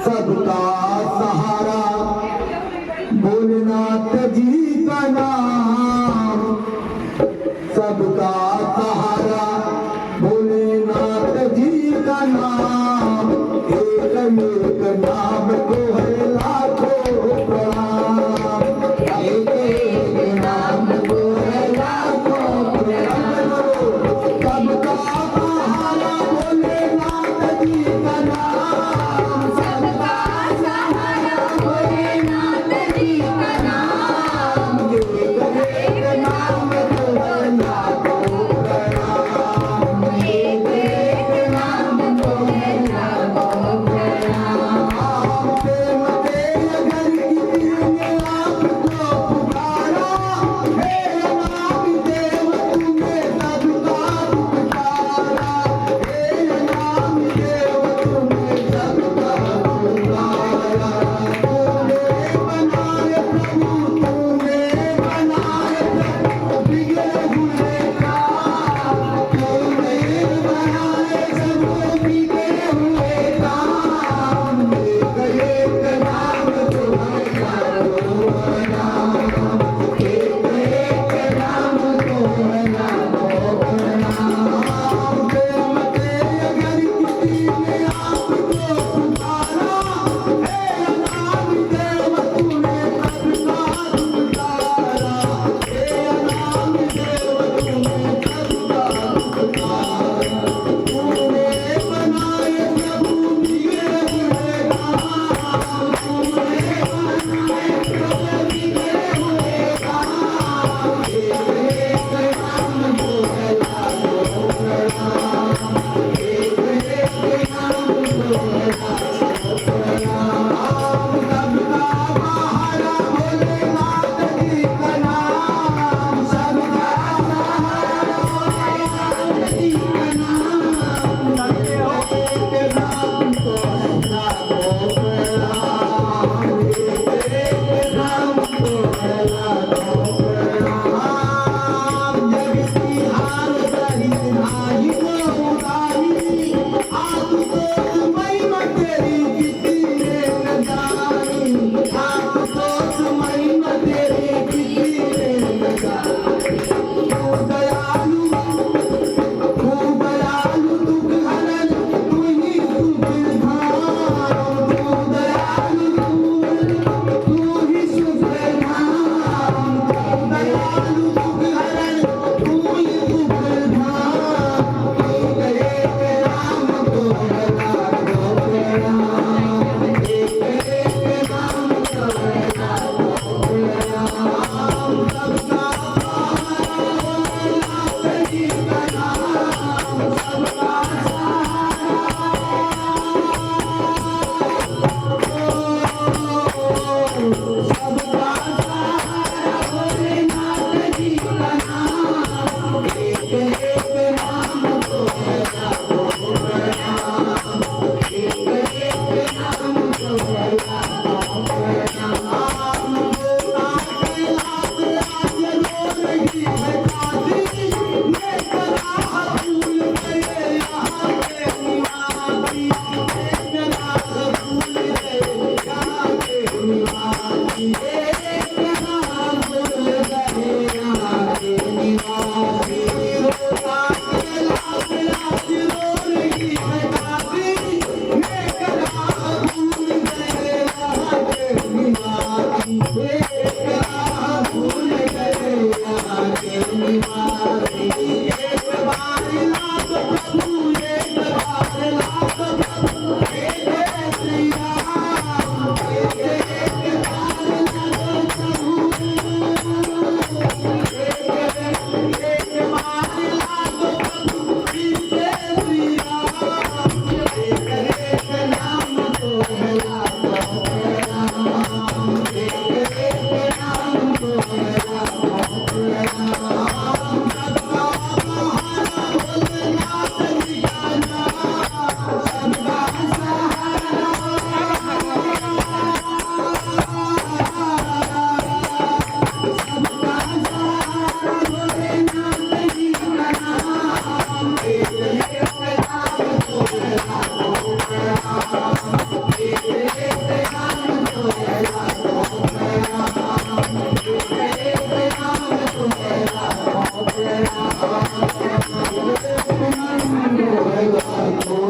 सबका सहारा भोलेनाथ जी का नाम, सबका सहारा भोलेनाथ जी का नाम, एक एक नाम को है लाखों प्रणाम, एक एक नाम को है लाखों प्रणाम। सबका सहारा भोलेनाथ जी का नाम, सबका सहारा भोलेनाथ जी का नाम, एक एक नाम को है लाखों प्रणाम। एक एक नाम को है लाखों प्रणाम। प्रेम के अगर किसी ने आपको पुकारा, हे नाम देव तुम्हें सबका पुकारा, हे नाम देव तुम्हें सबका पुकारा। तूने बनाए प्रभु, तूने बनाए प्रभु बिगड़े हुए काम, तूने बनाए सब बिगड़े हुए काम। एक एक नाम तुम्हारा नाम, एक एक नाम तुम्हारा नाम। प्रेम के अगर किसी ने आपको पुकारा, हे नाम देव तुम्हें सबका पुकारा, हे नाम देव तुम्हें सबका पुकारा। तूने बनाए प्रभु बिगड़े हुए काम, तूने बनाए प्रभु बिगड़े हुए काम। एक एक नाम को है लाखों प्रणाम, एक एक नाम को है लाखों प्रणाम। सबका सहारा भोलेनाथ जी का नाम, सबका सहारा भोलेनाथ जी का नाम, एक एक नाम को है लाखों प्रणाम, एक एक नाम को है लाखों प्रणाम। जग की हार सहित नाही को उतारी, आशुतोष महिमा तेरी किसी ने न जानी, आशुतोष महिमा तेरी किसी ने न जानी। तू दयालु दुख हरन, तू ही सुख धाम, तू दयालु तू ही सुख धाम, तू दयालु दुख हरन, तू ही सुख धाम। एक एक नाम को है लाखों प्रणाम, एक एक नाम को है लाखों प्रणाम। सबका सहारा भोलेनाथ जी का नाम, सबका सबका सहारा भोलेनाथ जी का नाम, एक एक नाम को है लाखों प्रणाम, एक एक नाम को है लाखों प्रणाम। भोलेनाथ कैलाश राज रो रही है काशी, मैं करा भूल गए यहाँ के निवासी, मैं करा भूल गए यहाँ के निवासी, एक करा भूल गए यहाँ के निवासी। भोलेनाथ कैलाश राज रो रही है काशी, मैं करा भूल गए यहाँ के निवासी, एक करा भूल गए यहाँ के निवासी। एक बार लाख प्रभु, एक बार लाख प्रभु, हे जय श्री राम, एक एक बार लाख प्रभु, एक बार लाख प्रभु, हे जय श्री राम। एक एक नाम को है लाखों प्रणाम, एक एक नाम को है लाखों प्रणाम। सबका सहारा भोलेनाथ जी का नाम, सबका सहारा भोलेनाथ जी का नाम, एक एक नाम को है लाखों प्रणाम, एक नाम